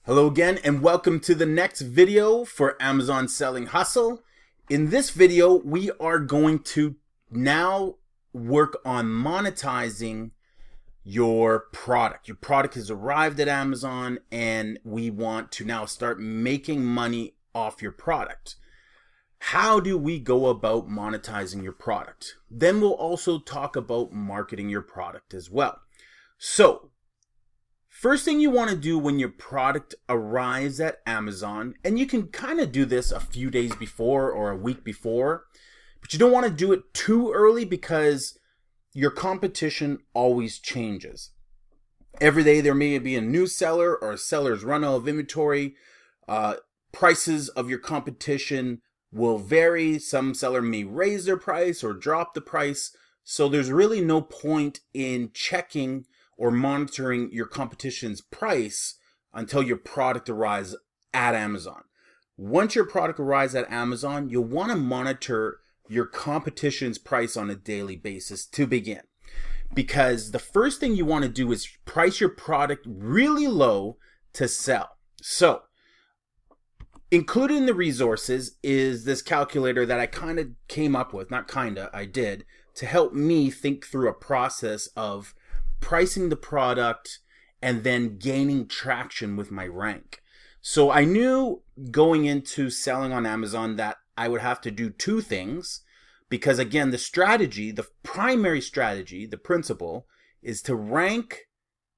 Hello again and welcome to the next video for Amazon Selling Hustle. In this video, we are going to now work on monetizing your product. Your product has arrived at Amazon and we want to now start making money off your product. How do we go about monetizing your product? Then we'll also talk about marketing your product as well. So, first thing you want to do when your product arrives at Amazon, and you can kind of do this a few days before or a week before, but you don't want to do it too early because your competition always changes. Every day there may be a new seller or a seller's run out of inventory. Prices of your competition will vary. Some seller may raise their price or drop the price. So there's really no point in checking or monitoring your competition's price until your product arrives at Amazon. Once your product arrives at Amazon, you'll want to monitor your competition's price on a daily basis to begin. Because the first thing you want to do is price your product really low to sell. So, included in the resources is this calculator that I kind of came up with, I did, to help me think through a process of pricing the product and then gaining traction with my rank. So I knew going into selling on Amazon that I would have to do two things, because again, the strategy, the primary strategy, the principle is to rank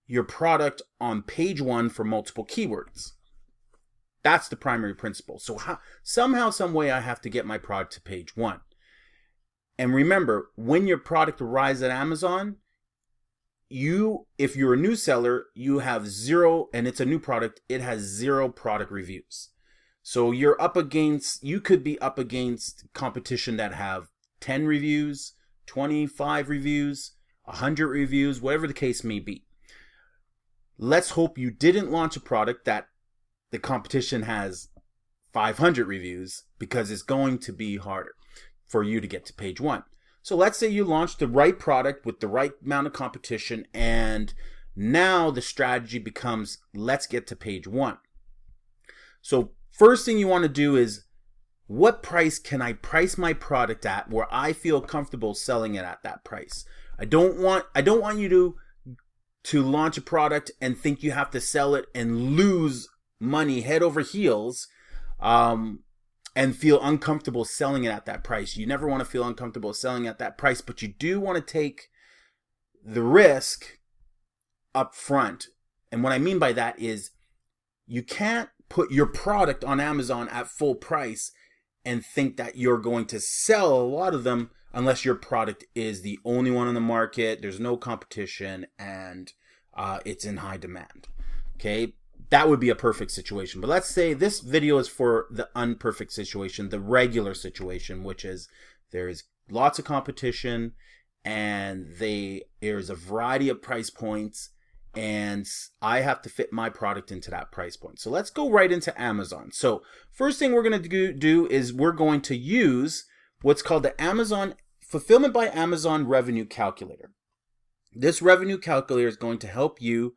your product on page 1 for multiple keywords. That's the primary principle. So somehow, some way I have to get my product to page 1. And remember, when your product arrives at Amazon, if you're a new seller, you have 0, and it's a new product, it has 0 product reviews. So you could be up against competition that have 10 reviews, 25 reviews, 100 reviews, whatever the case may be. Let's hope you didn't launch a product that the competition has 500 reviews, because it's going to be harder for you to get to page 1. So let's say you launched the right product with the right amount of competition, and now the strategy becomes, let's get to page 1. So first thing you want to do is, what price can I price my product at where I feel comfortable selling it at that price? I don't want you to launch a product and think you have to sell it and lose money head over heels, and feel uncomfortable selling it at that price. You never want to feel uncomfortable selling at that price, but you do want to take the risk up front. And what I mean by that is, you can't put your product on Amazon at full price and think that you're going to sell a lot of them unless your product is the only one on the market, there's no competition, and it's in high demand. Okay? That would be a perfect situation. But let's say this video is for the unperfect situation, the regular situation, which is there's lots of competition and there's a variety of price points, and I have to fit my product into that price point. So let's go right into Amazon. So first thing we're going to do is we're going to use what's called the Amazon Fulfillment by Amazon Revenue Calculator. This revenue calculator is going to help you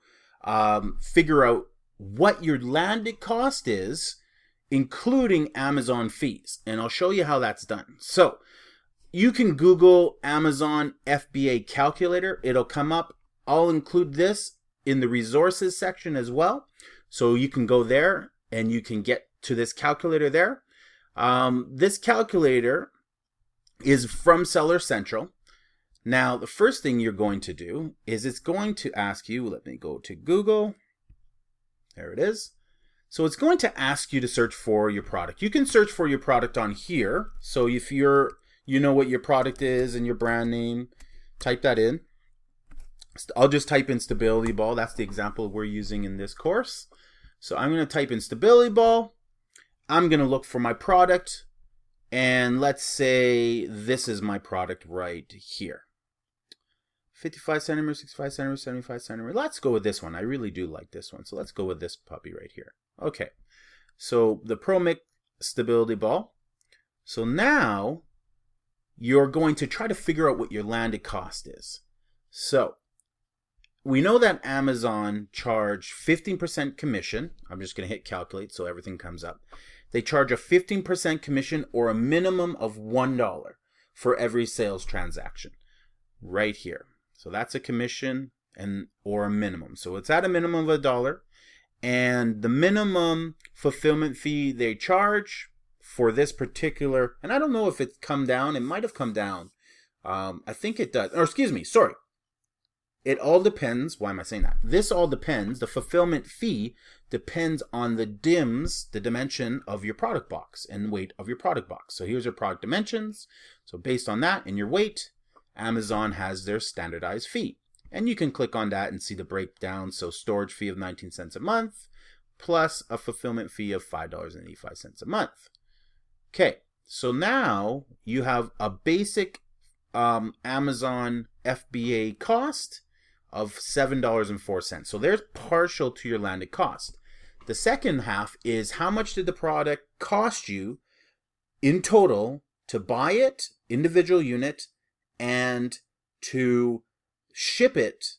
figure out what your landed cost is, including Amazon fees. And I'll show you how that's done. So you can Google Amazon FBA calculator. It'll come up. I'll include this in the resources section as well. So you can go there and you can get to this calculator there. This calculator is from Seller Central. Now, the first thing you're going to do is it's going to ask you, let me go to Google. There it is. So it's going to ask you to search for your product. You can search for your product on here. So if you know what your product is and your brand name, type that in. I'll just type in Stability Ball. That's the example we're using in this course. So I'm going to type in Stability Ball. I'm going to look for my product. And let's say this is my product right here. 55 centimeters, 65 centimeters, 75 centimeters. Let's go with this one. I really do like this one. So let's go with this puppy right here. Okay. So the ProMix Stability Ball. So now you're going to try to figure out what your landed cost is. So we know that Amazon charge 15% commission. I'm just going to hit calculate so everything comes up. They charge a 15% commission or a minimum of $1 for every sales transaction right here. So that's a commission or a minimum. So it's at a minimum of $1. And the minimum fulfillment fee they charge for this particular, and I don't know if it's come down. It might have come down. I think it does. Or excuse me, sorry. It all depends. Why am I saying that? This all depends. The fulfillment fee depends on the DIMS, the dimension of your product box and weight of your product box. So here's your product dimensions. So based on that and your weight, Amazon has their standardized fee. And you can click on that and see the breakdown. So storage fee of 19 cents a month plus a fulfillment fee of $5.85 a month. Okay, so now you have a basic Amazon FBA cost of $7.04. So there's partial to your landed cost. The second half is how much did the product cost you in total to buy it, individual unit, and to ship it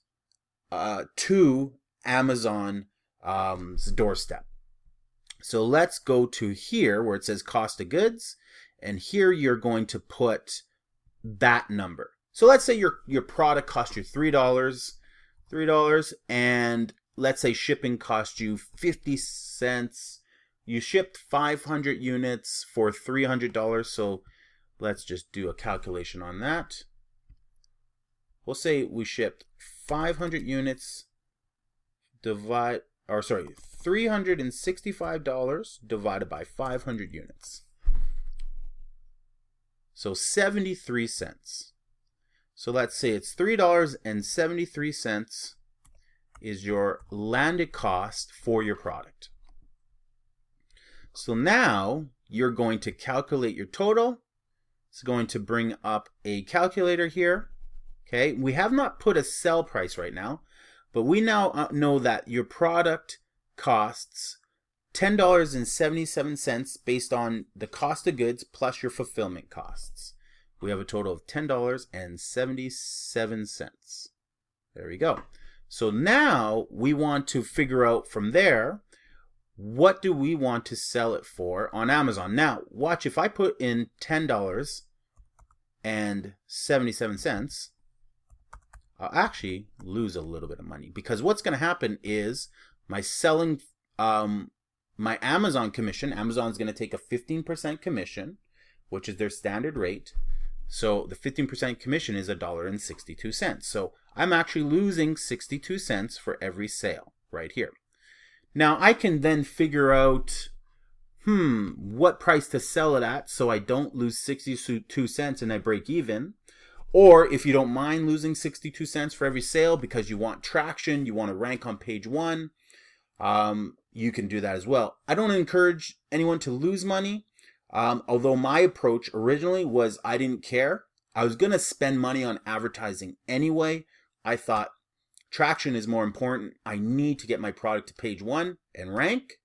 to Amazon's doorstep. So let's go to here where it says cost of goods, and here you're going to put that number. So let's say your product cost you $3, and let's say shipping cost you 50 cents. You shipped 500 units for $300. So let's just do a calculation on that. We'll say we shipped 500 units $365 divided by 500 units. So 73 cents. So let's say it's $3.73 is your landed cost for your product. So now you're going to calculate your total. It's going to bring up a calculator here. Okay, we have not put a sell price right now, but we now know that your product costs $10.77 based on the cost of goods plus your fulfillment costs. We have a total of $10.77. There we go. So now we want to figure out from there, what do we want to sell it for on Amazon? Now, watch, if I put in $10.77, I'll actually lose a little bit of money, because what's going to happen is my selling, my Amazon commission, Amazon's going to take a 15% commission, which is their standard rate. So the 15% commission is $1.62. So I'm actually losing 62 cents for every sale right here. Now I can then figure out, what price to sell it at so I don't lose 62 cents and I break even. Or if you don't mind losing 62 cents for every sale because you want traction, you want to rank on page 1, you can do that as well. I don't encourage anyone to lose money. Although my approach originally was I didn't care. I was going to spend money on advertising anyway. I thought traction is more important. I need to get my product to page 1 and rank.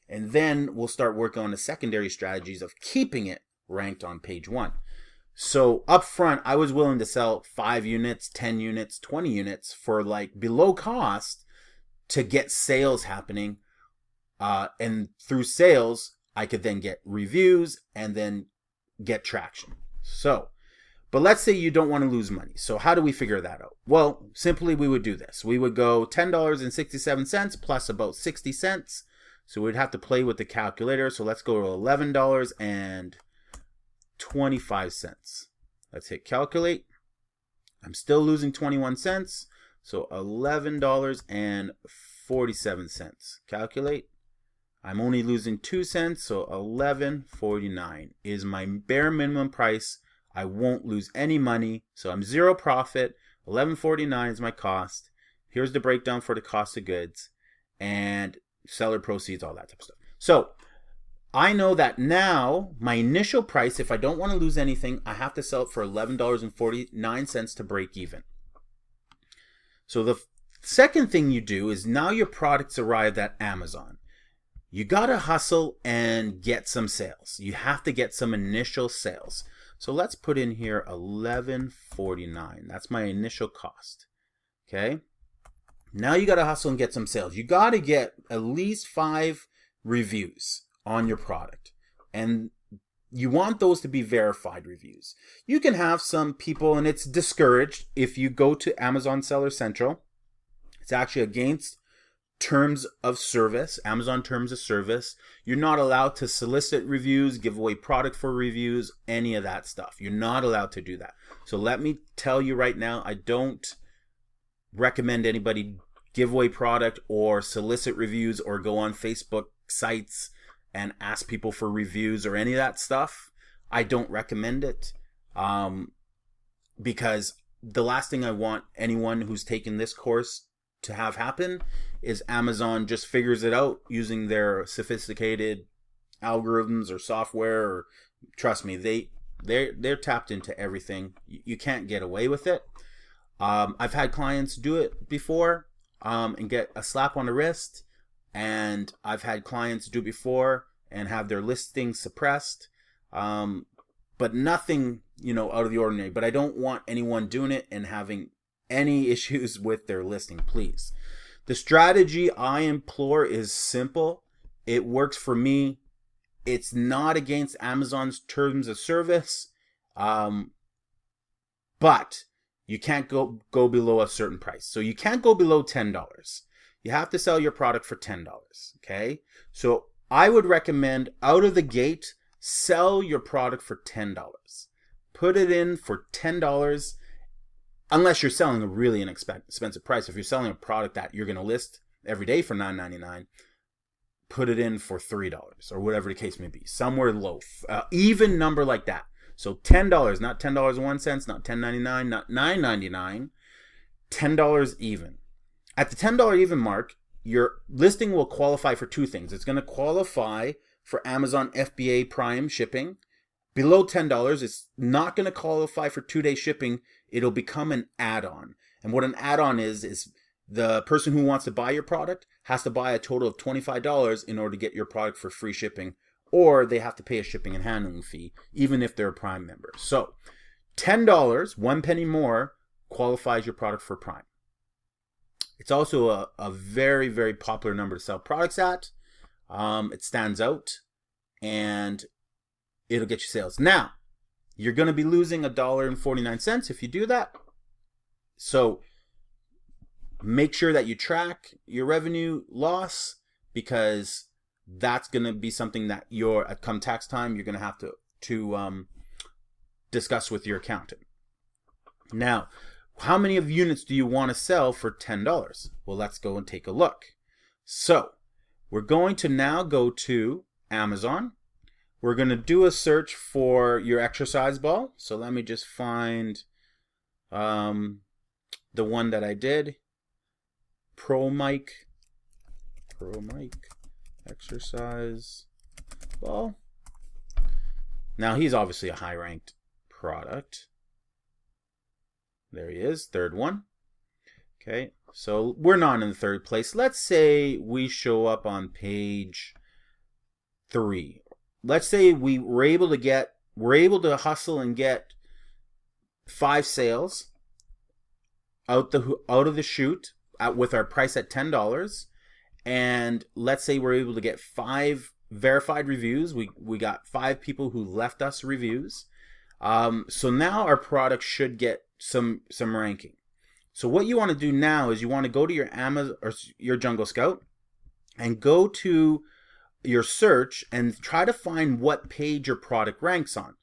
And then we'll start working on the secondary strategies of keeping it ranked on page 1. So up front, I was willing to sell 5 units, 10 units, 20 units for like below cost to get sales happening. And through sales, I could then get reviews and then get traction. So, but let's say you don't want to lose money. So how do we figure that out? Well, simply we would do this. We would go $10.67 plus about 60 cents. So we'd have to play with the calculator. So let's go to $11.25. Let's hit calculate. I'm still losing 21 cents. So $11.47. Calculate. I'm only losing 2 cents, so $11.49 is my bare minimum price. I won't lose any money, so I'm zero profit. $11.49 is my cost. Here's the breakdown for the cost of goods and seller proceeds, all that type of stuff. So I know that now my initial price, if I don't want to lose anything, I have to sell it for $11.49 to break even. So the second thing you do is now your products arrived at Amazon. You gotta hustle and get some sales. You have to get some initial sales. So let's put in here $11.49. That's my initial cost. Okay. Now you got to hustle and get some sales. You got to get at least 5 reviews on your product. And you want those to be verified reviews. You can have some people, and it's discouraged if you go to Amazon Seller Central. It's actually against terms of service, Amazon terms of service. You're not allowed to solicit reviews, give away product for reviews, any of that stuff. You're not allowed to do that. So let me tell you right now, I don't recommend anybody give away product or solicit reviews or go on Facebook sites and ask people for reviews or any of that stuff. I don't recommend it because the last thing I want anyone who's taken this course to have happen is Amazon just figures it out using their sophisticated algorithms or software. Or trust me, they're tapped into everything. You can't get away with it. I've had clients do it before and get a slap on the wrist. And I've had clients do it before and have their listing suppressed, but nothing, out of the ordinary. But I don't want anyone doing it and having any issues with their listing, please. The strategy I implore is simple. It works for me. It's not against Amazon's terms of service, but you can't go below a certain price. So you can't go below $10. You have to sell your product for $10, okay? So I would recommend out of the gate, sell your product for $10. Put it in for $10, unless you're selling a really inexpensive price. If you're selling a product that you're going to list every day for $9.99, put it in for $3 or whatever the case may be. Somewhere low, even number like that. So $10, not $10.01, not $10.99, not $9.99, $10 even. At the $10 even mark, your listing will qualify for 2 things. It's going to qualify for Amazon FBA Prime shipping. Below $10, it's not going to qualify for 2-day shipping. It'll become an add-on. And what an add-on is the person who wants to buy your product has to buy a total of $25 in order to get your product for free shipping, or they have to pay a shipping and handling fee, even if they're a Prime member. So $10, 1 penny more, qualifies your product for Prime. It's also a very, very popular number to sell products at. It stands out, and it'll get you sales. Now, you're going to be losing $1.49 if you do that. So make sure that you track your revenue loss, because that's going to be something that come tax time, you're going to have to discuss with your accountant. Now, how many of units do you want to sell for $10? Well, let's go and take a look. So we're going to now go to Amazon. We're going to do a search for your exercise ball. So let me just find the one that I did. ℂ𝕠𝕒 exercise ball. Now he's obviously a high ranked product. There he is, 3rd one. Okay, so we're not in 3rd place. Let's say we show up on page 3. Let's say we're able to hustle and get 5 sales out of the chute with our price at $10, and let's say we're able to get 5 verified reviews. We got 5 people who left us reviews. So now our product should get some ranking. So what you want to do now is you want to go to your Amazon or your Jungle Scout and go to your search and try to find what page your product ranks on.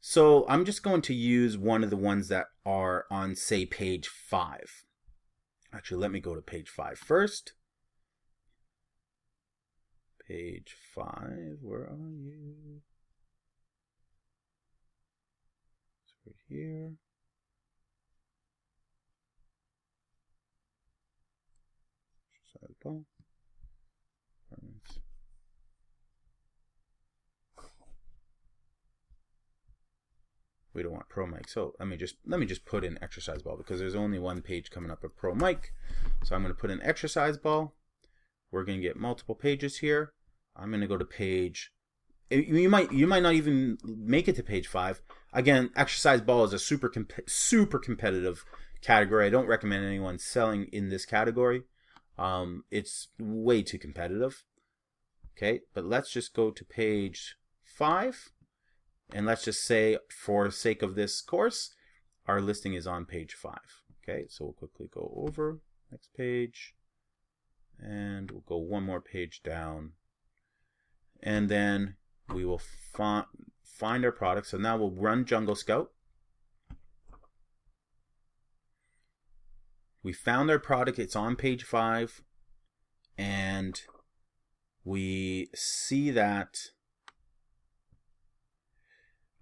So I'm just going to use one of the ones that are on, say, page 5. Actually, let me go to page 5 first. Page 5, where are you? It's right here. We don't want ℂ𝕒𝕒, so let me just put in exercise ball, because there's only one page coming up of ℂ𝕒𝕒. So I'm going to put in exercise ball. We're going to get multiple pages here. I'm going to go to page. You might not even make it to page 5. Again, exercise ball is a super competitive category. I don't recommend anyone selling in this category. It's way too competitive. Okay, but let's just go to page 5, and let's just say, for sake of this course, our listing is on page 5. Okay, so we'll quickly go over next page, and we'll go one more page down, and then we will find our product. So now we'll run Jungle Scout. We found our product, it's on page 5, and we see that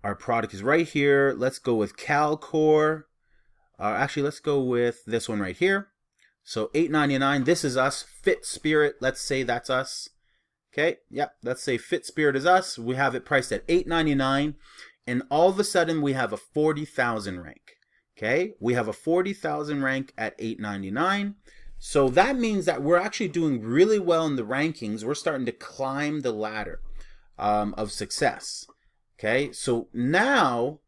our product is right here. Let's go with CalCore. Actually, let's go with this one right here. So $8.99, this is us. Fit Spirit, let's say that's us. Okay, yep, let's say Fit Spirit is us. We have it priced at $8.99, and all of a sudden we have a 40,000 rank. Okay, we have a 40,000 rank at $8.99. So that means that we're actually doing really well in the rankings. We're starting to climb the ladder of success. Okay, so now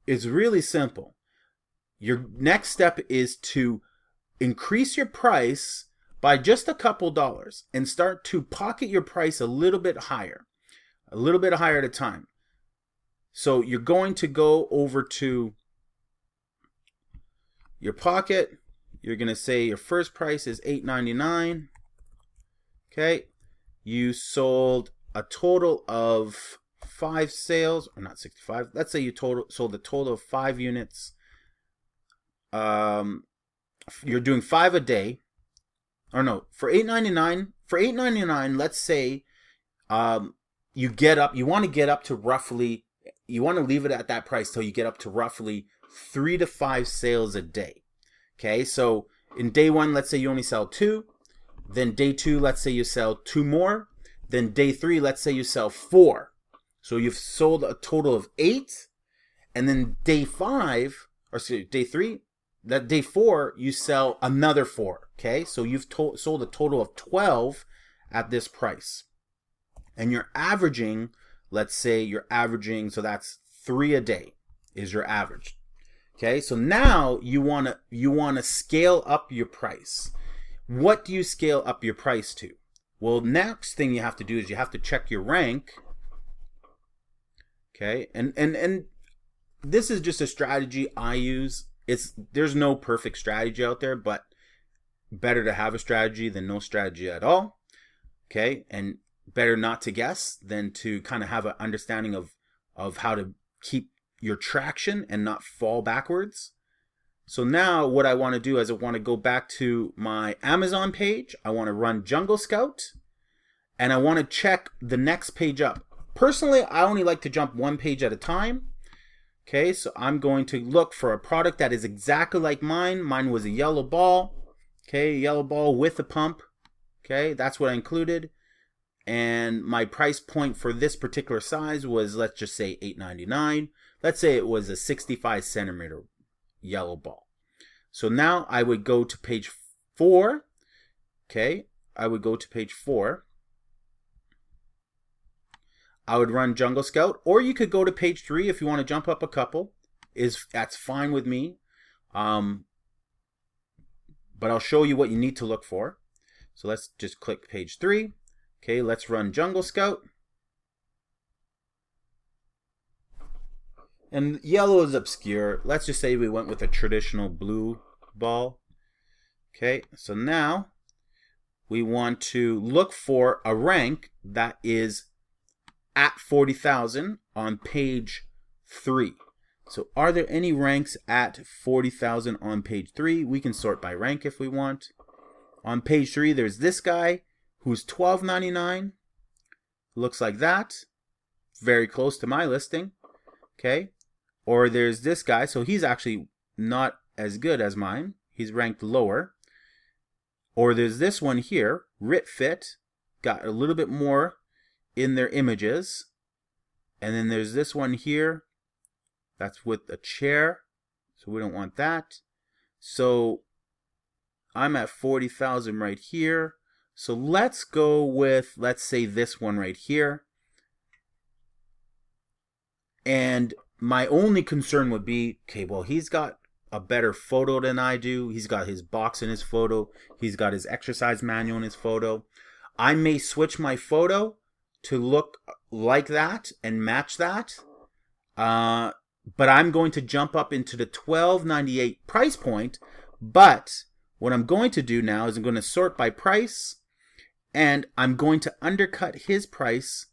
it's really simple. Your next step is to increase your price by just a couple dollars and start to pocket your price a little bit higher at a time. So you're going to go over to your pocket. You're going to say your first price is $8.99. Okay, you sold a total of 5 sales, or not 65. Let's say you sold a total of 5 units. You're doing 5 a day. Or no, for $8.99, let's say you want to get up to roughly, you want to leave it at that price till you get up to roughly 3 to 5 sales a day. Okay, so in day 1, let's say you only sell 2. Then day 2, let's say you sell 2 more. Then day 3, let's say you sell 4. So you've sold a total of 8. And then day 5, or excuse me, day 3, that day 4, you sell another 4. Okay, so you've sold a total of 12 at this price. And you're averaging, let's say you're averaging, so that's 3 a day is your average. Okay, so now you wanna scale up your price. What do you scale up your price to? Well, next thing you have to do is you have to check your rank. Okay, and this is just a strategy I use. There's no perfect strategy out there, but better to have a strategy than no strategy at all. Okay, and better not to guess than to kind of have an understanding of how to keep your traction and not fall backwards. So now what I want to do is I want to go back to my Amazon page. I want to run Jungle Scout, and I want to check the next page up. Personally, I only like to jump 1 page at a time. Okay, so I'm going to look for a product that is exactly like mine. Mine was a yellow ball. Okay, yellow ball with a pump. Okay, that's what I included. And my price point for this particular size was, let's just say $8.99. Let's say it was a 65 centimeter yellow ball. So now I would go to page 4. Okay, I would go to page 4. I would run Jungle Scout, or you could go to page 3 if you want to jump up a couple. That's fine with me. But I'll show you what you need to look for. So let's just click page 3. Okay, let's run Jungle Scout. And yellow is obscure. Let's just say we went with a traditional blue ball. Okay, so now we want to look for a rank that is at 40,000 on page 3. So are there any ranks at 40,000 on page 3? We can sort by rank if we want. On page 3, there's this guy who's $12.99. Looks like that. Very close to my listing. Okay. Or there's this guy. So he's actually not as good as mine. He's ranked lower. Or there's this one here, RitFit. Got a little bit more in their images. And then there's this one here. That's with a chair. So we don't want that. So I'm at 40,000 right here. So let's go with, let's say this one right here. And my only concern would be, okay, well, he's got a better photo than I do. He's got his box in his photo. He's got his exercise manual in his photo. I may switch my photo to look like that and match that. But I'm going to jump up into the $12.98 price point. But what I'm going to do now is I'm going to sort by price, and I'm going to undercut his price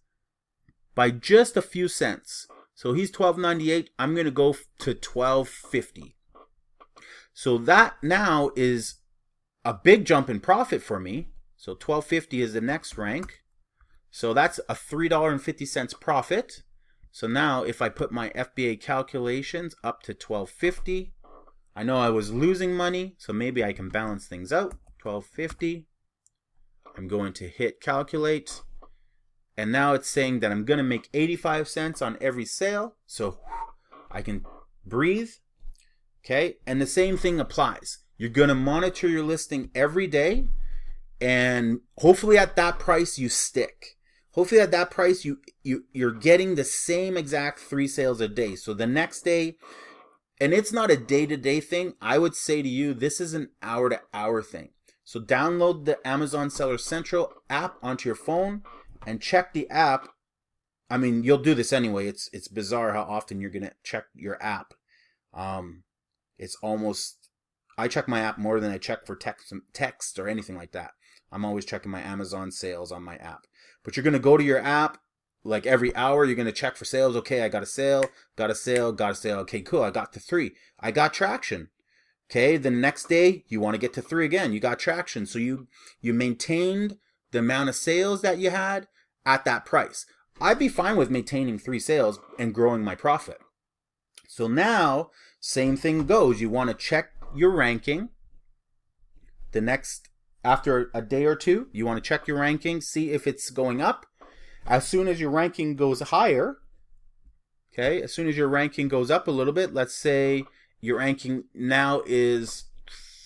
by just a few cents. So he's $12.98. I'm going to go to $12.50. So that now is a big jump in profit for me. So $12.50 is the next rank. So that's a $3.50 profit. So now if I put my FBA calculations up to $12.50, I know I was losing money, so maybe I can balance things out. $12.50. I'm going to hit calculate. And now it's saying that I'm going to make 85 cents on every sale. So I can breathe. Okay. And the same thing applies. You're going to monitor your listing every day. And hopefully at that price you stick. Hopefully at that price you're getting the same exact 3 sales a day. So the next day, and it's not a day-to-day thing, I would say to you, this is an hour-to-hour thing. So download the Amazon Seller Central app onto your phone and check the app. I mean, you'll do this anyway. It's bizarre how often you're going to check your app. It's almost, I check my app more than I check for text or anything like that. I'm always checking my Amazon sales on my app. But you're going to go to your app like every hour. You're going to check for sales. Okay, I got a sale, got a sale, got a sale. Okay, cool. I got to 3. I got traction. Okay, the next day you want to get to 3 again. You got traction. So you maintained the amount of sales that you had at that price. I'd be fine with maintaining 3 sales and growing my profit. So now, same thing goes. You want to check your ranking. The next, after a day or two, you want to check your ranking, see if it's going up. As soon as your ranking goes higher, okay, as soon as your ranking goes up a little bit, let's say your ranking now is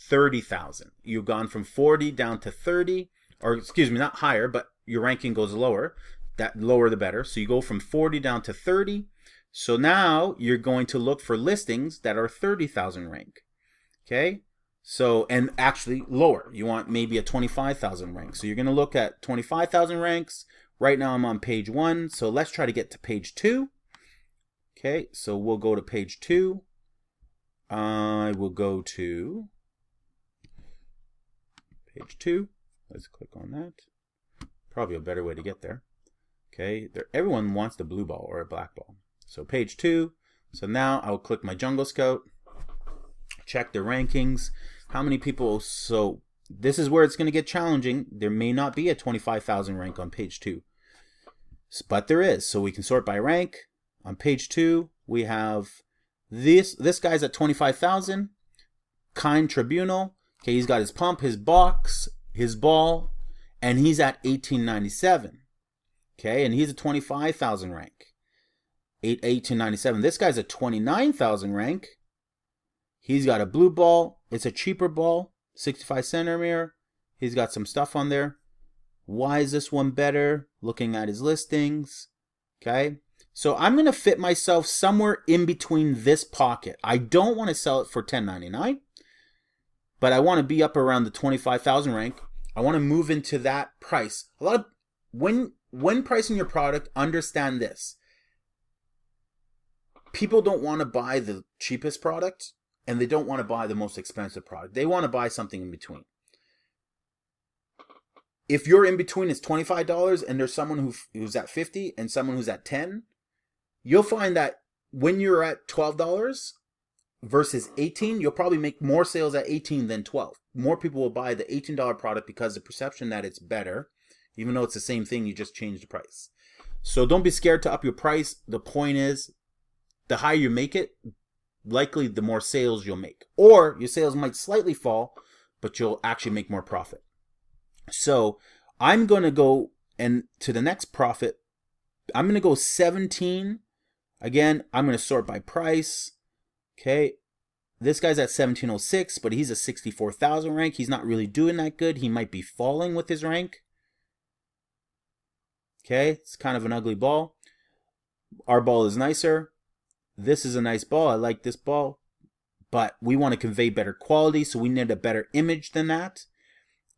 30,000. You've gone from 40 down to 30, or excuse me, not higher, but your ranking goes lower. That lower the better. So you go from 40 down to 30. So now you're going to look for listings that are 30,000 rank. Okay? So, and actually lower. You want maybe a 25,000 rank. So you're going to look at 25,000 ranks. Right now I'm on page 1. So let's try to get to page 2. Okay, so we'll go to page 2. I will go to page 2. Let's click on that. Probably a better way to get there. Okay, everyone wants the blue ball or a black ball. So page 2. So now I'll click my Jungle Scout. Check the rankings. How many people? So this is where it's going to get challenging. There may not be a 25,000 rank on page 2, but there is. So we can sort by rank. On page 2, we have this guy's at 25,000. Kind Tribunal. Okay, he's got his pump, his box, his ball, and he's at 1897. Okay, and he's a 25,000 rank. 1897. This guy's a 29,000 rank. He's got a blue ball. It's a cheaper ball, 65 centimeter. He's got some stuff on there. Why is this one better? Looking at his listings. Okay. So I'm going to fit myself somewhere in between this pocket. I don't want to sell it for $10.99, but I want to be up around the 25,000 rank. I want to move into that price. A lot of when pricing your product, understand this. People don't want to buy the cheapest product, and they don't want to buy the most expensive product. They want to buy something in between. If your in between is $25 and there's someone who's at 50 and someone who's at 10, you'll find that when you're at $12 versus 18, you'll probably make more sales at 18 than 12. More people will buy the $18 product because the perception that it's better, even though it's the same thing, you just change the price. So don't be scared to up your price. The point is, the higher you make it, likely the more sales you'll make. Or your sales might slightly fall, but you'll actually make more profit. So I'm going to go and to the next profit. I'm going to go 17. Again, I'm going to sort by price. Okay. This guy's at 1706, but he's a 64,000 rank. He's not really doing that good. He might be falling with his rank. Okay. It's kind of an ugly ball. Our ball is nicer. This is a nice ball. I like this ball. but we want to convey better quality, so we need a better image than that.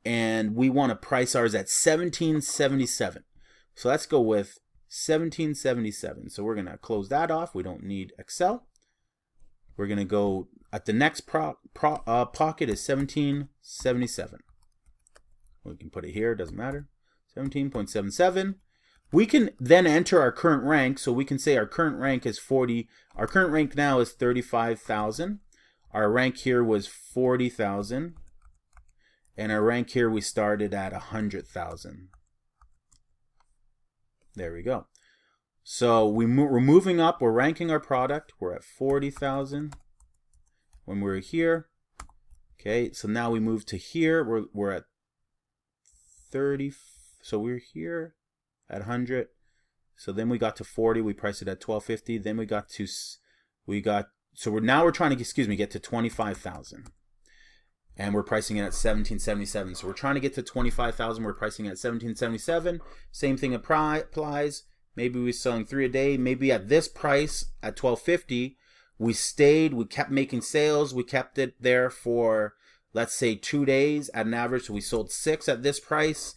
And we want to price ours at 1777. So let's go with 1777. So we're going to close that off. We don't need Excel. We're going to go at the next pocket is 1777. We can put it here, doesn't matter. 17.77. We can then enter our current rank. So we can say our current rank is 40. Our current rank now is 35,000. Our rank here was 40,000. And our rank here, we started at 100,000. There we go. So we're moving up. We're ranking our product. We're at 40,000 when we're here. Okay, so now we move to here. We're at 30. So we're here at 100. So then we got to 40. We priced it at 1250. Then we got to so we're trying to get to 25,000. And we're pricing it at 1777. So we're trying to get to 25,000. We're pricing it at 1777. Same thing applies. Maybe we're selling 3 a day. Maybe at this price at 1250, we kept making sales. We kept it there for, let's say, 2 days at an average. So we sold 6 at this price.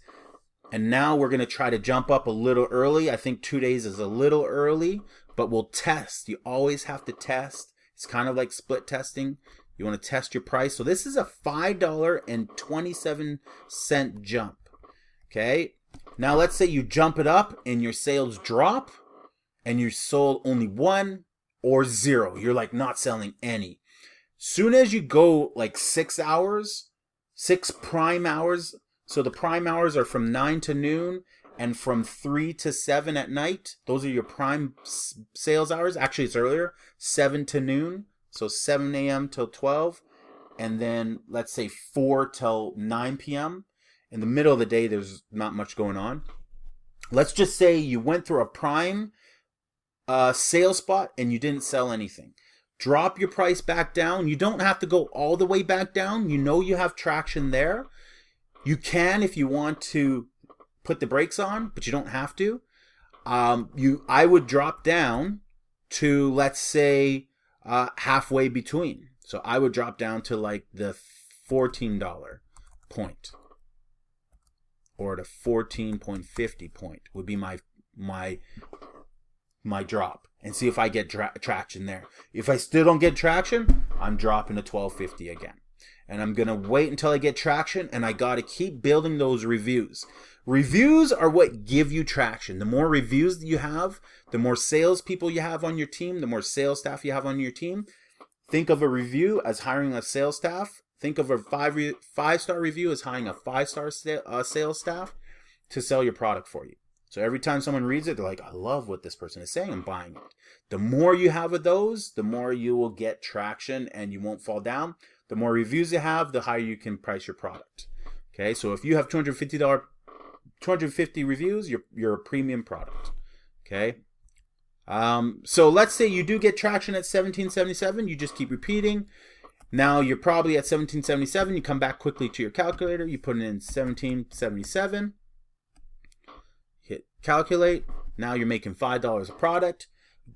And now we're going to try to jump up a little early. I think 2 days is a little early, but we'll test. You always have to test. It's kind of like split testing. You want to test your price. So this is a $5.27 jump. Okay. Now let's say you jump it up and your sales drop and you sold only 1 or 0. You're like not selling any. Soon as you go like 6 hours, 6 prime hours. So the prime hours are from 9 to noon and from 3 to 7 at night. Those are your prime sales hours. Actually, it's earlier, 7 to noon. So 7 a.m. till 12. And then let's say 4 till 9 p.m. In the middle of the day, there's not much going on. Let's just say you went through a prime sales spot and you didn't sell anything. Drop your price back down. You don't have to go all the way back down. You know you have traction there. You can if you want to put the brakes on, but you don't have to. I would drop down to, let's say, halfway between. So I would drop down to like the $14 point. Or the 14.50 point would be my drop, and see if I get traction there. If I still don't get traction, I'm dropping to 1250 again, and I'm gonna wait until I get traction. And I gotta keep building those reviews. Reviews are what give you traction. The more reviews that you have, the more salespeople you have on your team, the more sales staff you have on your team. Think of a review as hiring a sales staff. Think of a five-star review as hiring a 5-star sales staff to sell your product for you. So every time someone reads it, they're like, I love what this person is saying, I'm buying it. The more you have of those, the more you will get traction and you won't fall down. The more reviews you have, the higher you can price your product. Okay, so if you have $250 reviews, you're a premium product. Okay. So let's say you do get traction at 1777, you just keep repeating. Now you're probably at 1777, you come back quickly to your calculator, you put in 1777, hit calculate. Now you're making $5 a product.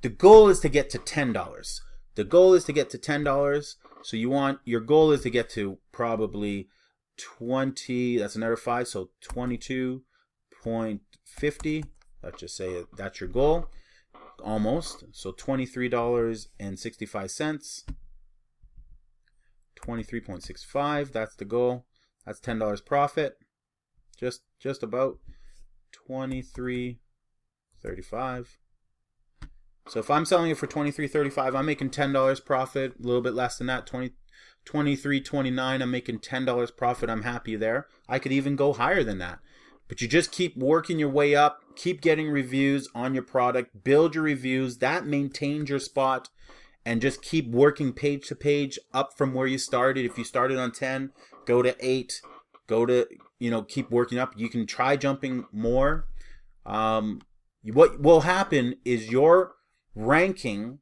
The goal is to get to $10. The goal is to get to $10. So your goal is to get to probably 20, that's another 5, so 22.50. Let's just say that's your goal. Almost. So $23.65. 23.65, that's the goal. That's $10 profit. Just about 23.35. So if I'm selling it for $23.35, I'm making $10 profit, a little bit less than that, $23.29, I'm making $10 profit. I'm happy there. I could even go higher than that. But you just keep working your way up, keep getting reviews on your product, build your reviews, that maintains your spot, and just keep working page to page up from where you started. If you started on 10, go to 8, go to, keep working up. You can try jumping more. What will happen is your ranking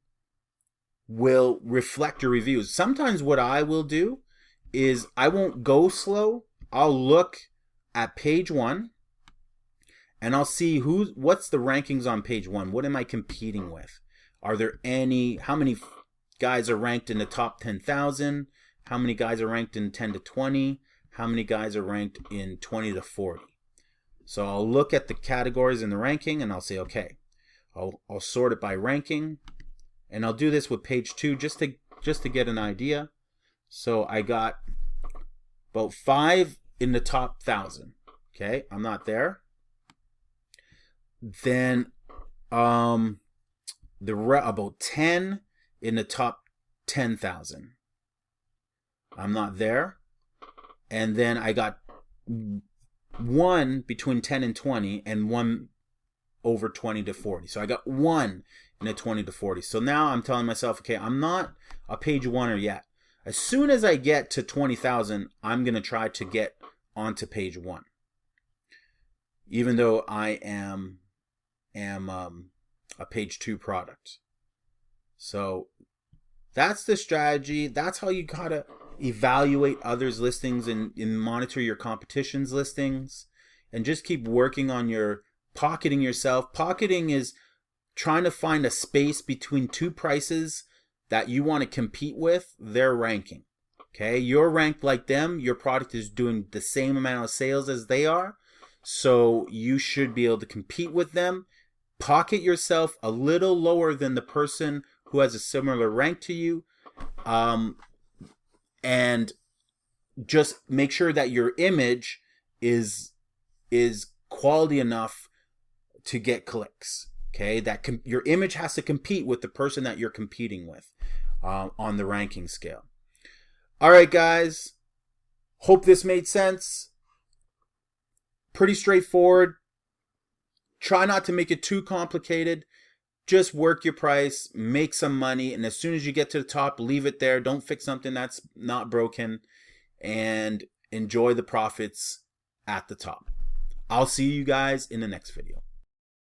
will reflect your reviews. Sometimes what I will do is I won't go slow. I'll look at page 1 and I'll see what's the rankings on page 1. What am I competing with? Are there how many guys are ranked in the top 10,000, how many guys are ranked in 10 to 20, how many guys are ranked in 20 to 40. So I'll look at the categories in the ranking and I'll say, okay, I'll sort it by ranking, and I'll do this with page 2 just to get an idea. So I got about 5 in the top 1,000. Okay, I'm not there. Then about 10 in the top 10,000. I'm not there. And then I got 1 between 10 and 20, and 1 over 20 to 40. So I got 1 in a 20 to 40. So now I'm telling myself, okay, I'm not a page 1er yet. As soon as I get to 20,000, I'm going to try to get onto page 1. Even though I am a page 2 product. So that's the strategy. That's how you gotta evaluate others' listings and monitor your competition's listings, and just keep working on your pocketing yourself. Pocketing is trying to find a space between 2 prices that you want to compete with their ranking. Okay, you're ranked like them. Your product is doing the same amount of sales as they are. So you should be able to compete with them. Pocket yourself a little lower than the person who has a similar rank to you. And just make sure that your image is quality enough to get clicks. Okay, your image has to compete with the person that you're competing with on the ranking scale. All right, guys. Hope this made sense. Pretty straightforward. Try not to make it too complicated. Just work your price, make some money, and as soon as you get to the top, leave it there. Don't fix something that's not broken, and enjoy the profits at the top. I'll see you guys in the next video.